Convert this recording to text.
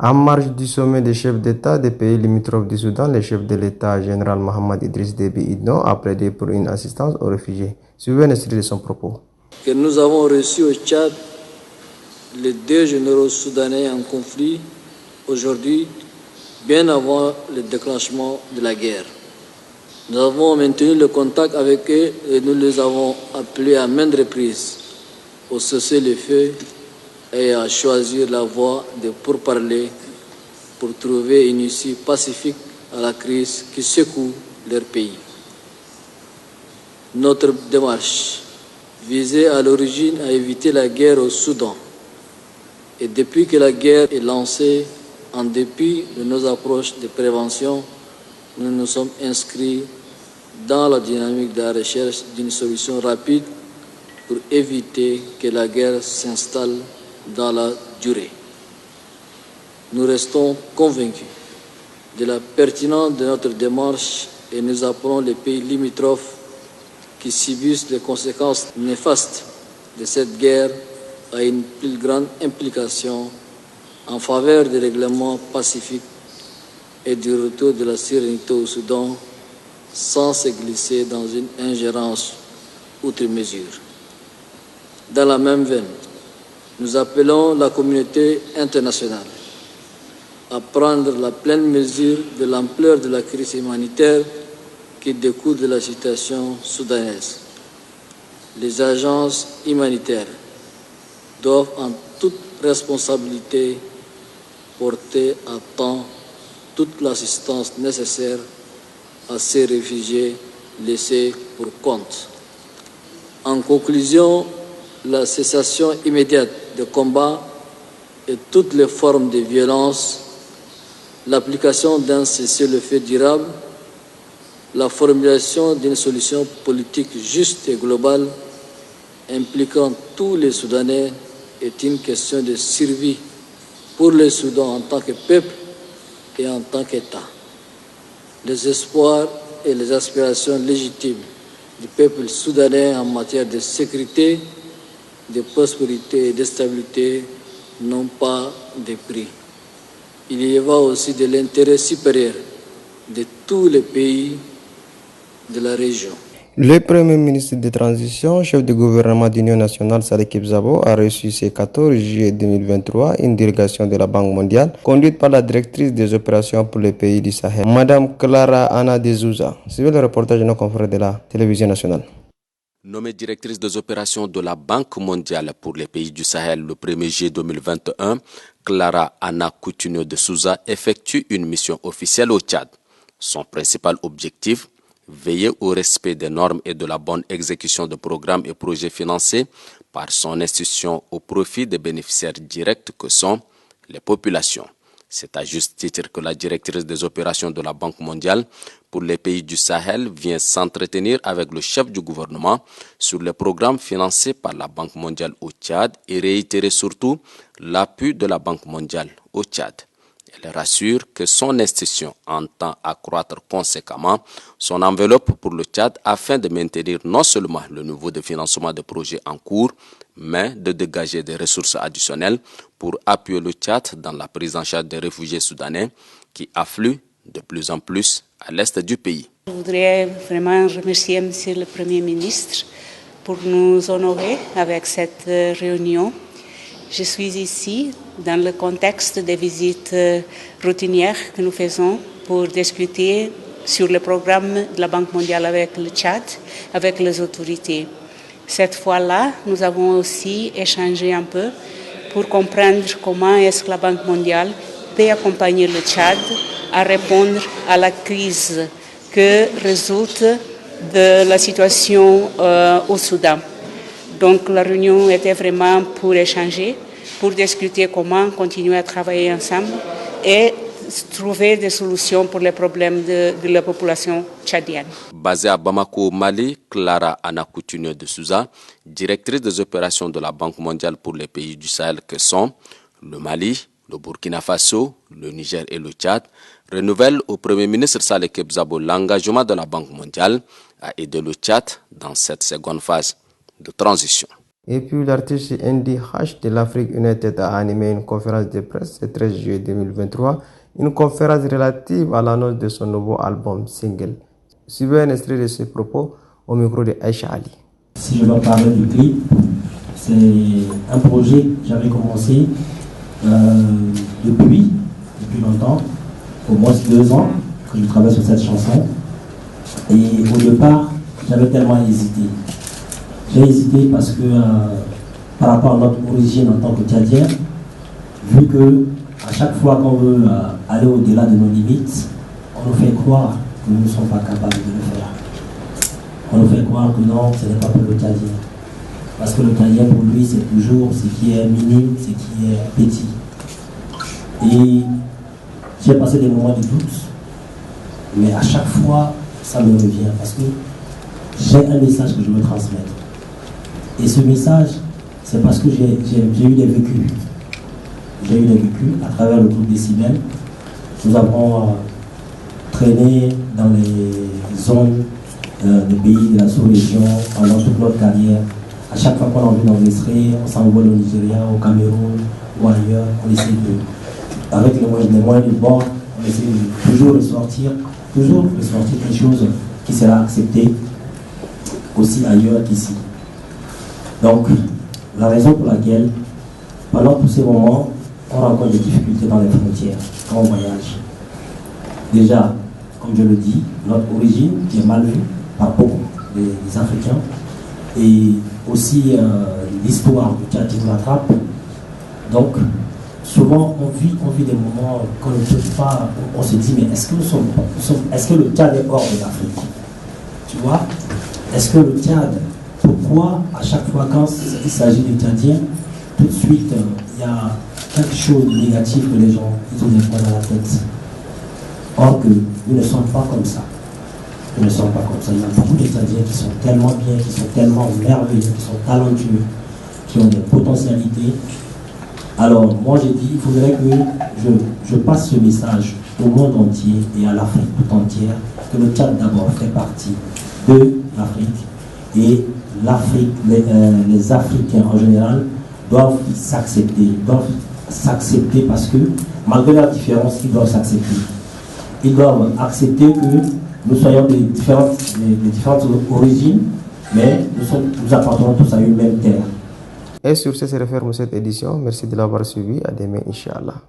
En marge du sommet des chefs d'État des pays limitrophes du Soudan, le chef de l'État général Mohamed Idriss Déby Itno a plaidé pour une assistance aux réfugiés. Suivez un extrait de son propos. Que nous avons reçu au Tchad les deux généraux soudanais en conflit aujourd'hui, bien avant le déclenchement de la guerre. Nous avons maintenu le contact avec eux et nous les avons appelés à maintes reprises au cessez-le-feu et à choisir la voie de pourparlers pour trouver une issue pacifique à la crise qui secoue leur pays. Notre démarche visait à l'origine à éviter la guerre au Soudan. Et depuis que la guerre est lancée, en dépit de nos approches de prévention, nous nous sommes inscrits dans la dynamique de la recherche d'une solution rapide pour éviter que la guerre s'installe dans la durée. Nous restons convaincus de la pertinence de notre démarche et nous appelons les pays limitrophes qui subissent les conséquences néfastes de cette guerre à une plus grande implication en faveur des règlements pacifiques et du retour de la sérénité au Soudan sans se glisser dans une ingérence outre mesure. Dans la même veine, nous appelons la communauté internationale à prendre la pleine mesure de l'ampleur de la crise humanitaire qui découle de la situation soudanaise. Les agences humanitaires doivent en toute responsabilité porter à temps toute l'assistance nécessaire à ces réfugiés laissés pour compte. En conclusion, la cessation immédiate des combats et toutes les formes de violence, l'application d'un cessez-le-feu durable, la formulation d'une solution politique juste et globale impliquant tous les Soudanais est une question de survie pour le Soudan en tant que peuple et en tant qu'État. Les espoirs et les aspirations légitimes du peuple soudanais en matière de sécurité, de prospérité et de stabilité n'ont pas de prix. Il y va aussi de l'intérêt supérieur de tous les pays de la région. Le Premier ministre de transition, chef du gouvernement d'Union nationale, Sadek Ibzabo, a reçu ce 14 juillet 2023 une délégation de la Banque mondiale conduite par la directrice des opérations pour les pays du Sahel, Madame Clara Ana de Souza. Suivez le reportage de nos confrères de la télévision nationale. Nommée directrice des opérations de la Banque mondiale pour les pays du Sahel le 1er juillet 2021, Clara Ana Coutinho de Souza effectue une mission officielle au Tchad. Son principal objectif, veiller au respect des normes et de la bonne exécution de programmes et projets financés par son institution au profit des bénéficiaires directs que sont les populations. C'est à juste titre que la directrice des opérations de la Banque mondiale pour les pays du Sahel vient s'entretenir avec le chef du gouvernement sur les programmes financés par la Banque mondiale au Tchad et réitérer surtout l'appui de la Banque mondiale au Tchad. Elle rassure que son institution entend accroître conséquemment son enveloppe pour le Tchad afin de maintenir non seulement le niveau de financement des projets en cours, mais de dégager des ressources additionnelles pour appuyer le Tchad dans la prise en charge des réfugiés soudanais qui affluent de plus en plus à l'est du pays. Je voudrais vraiment remercier M. le Premier ministre pour nous honorer avec cette réunion. Je suis ici dans le contexte des visites routinières que nous faisons pour discuter sur le programme de la Banque mondiale avec le Tchad, avec les autorités. Cette fois-là, nous avons aussi échangé un peu pour comprendre comment est-ce que la Banque mondiale peut accompagner le Tchad à répondre à la crise que résulte de la situation au Soudan. Donc la réunion était vraiment pour échanger, pour discuter comment continuer à travailler ensemble et trouver des solutions pour les problèmes de la population tchadienne. Basée à Bamako, au Mali, Clara Ana Coutinho de Souza, directrice des opérations de la Banque mondiale pour les pays du Sahel que sont le Mali, le Burkina Faso, le Niger et le Tchad, renouvelle au Premier ministre Sadek Ibzabo l'engagement de la Banque mondiale à aider le Tchad dans cette seconde phase de transition. Et puis l'artiste Andy H de l'Afrique United a animé une conférence de presse le 13 juillet 2023, une conférence relative à l'annonce de son nouveau album single. Suivez un extrait de ses propos au micro de Aïcha Ali. Si je dois parler du clip, c'est un projet que j'avais commencé depuis longtemps, au moins 2 ans que je travaille sur cette chanson. Et au départ, j'avais tellement hésité. J'ai hésité parce que par rapport à notre origine en tant que Tchadien, vu que à chaque fois qu'on veut aller au-delà de nos limites, on nous fait croire que nous ne sommes pas capables de le faire. On nous fait croire que non, ce n'est pas pour le Tchadien. Parce que le Tchadien, pour lui, c'est toujours ce qui est minime, ce qui est petit. Et j'ai passé des moments de doute, mais à chaque fois, ça me revient parce que j'ai un message que je veux transmettre. Et ce message, c'est parce que j'ai eu des vécus. J'ai eu des vécus à travers le groupe Décibel. Nous avons traîné dans les zones des pays de la sous-région pendant toute notre carrière. À chaque fois qu'on a envie d'enregistrer, on s'envole au Nigeria, au Cameroun ou ailleurs. On essaie avec les moyens du bord, on essaie toujours de sortir quelque chose qui sera accepté aussi ailleurs qu'ici. Donc, la raison pour laquelle, pendant tous ces moments, on rencontre des difficultés dans les frontières, quand on voyage. Déjà, comme je le dis, notre origine qui est mal vue par beaucoup des Africains, et aussi l'histoire du Tchad qui nous attrape. Donc, souvent, on vit des moments qu'on ne peut pas, on se dit, mais est-ce que le Tchad est hors de l'Afrique? Tu vois? Est-ce que le Tchad, pourquoi à chaque fois quand il s'agit des Tchadiens, tout de suite, il y a quelque chose de négatif que les gens, ils ont des fois dans la tête? Or que nous ne sommes pas comme ça. Nous ne sommes pas comme ça. Il y a beaucoup de Tchadiens qui sont tellement bien, qui sont tellement merveilleux, qui sont talentueux, qui ont des potentialités. Alors, moi j'ai dit, il faudrait que je passe ce message au monde entier et à l'Afrique tout entière, que le Tchad d'abord fait partie de l'Afrique, et l'Afrique, les Africains en général doivent s'accepter parce que, malgré leurs différences, ils doivent s'accepter. Ils doivent accepter que nous soyons des différentes origines, mais nous appartenons tous à une même terre. Et sur ce, se referme cette édition. Merci de l'avoir suivi. À demain, Inch'Allah.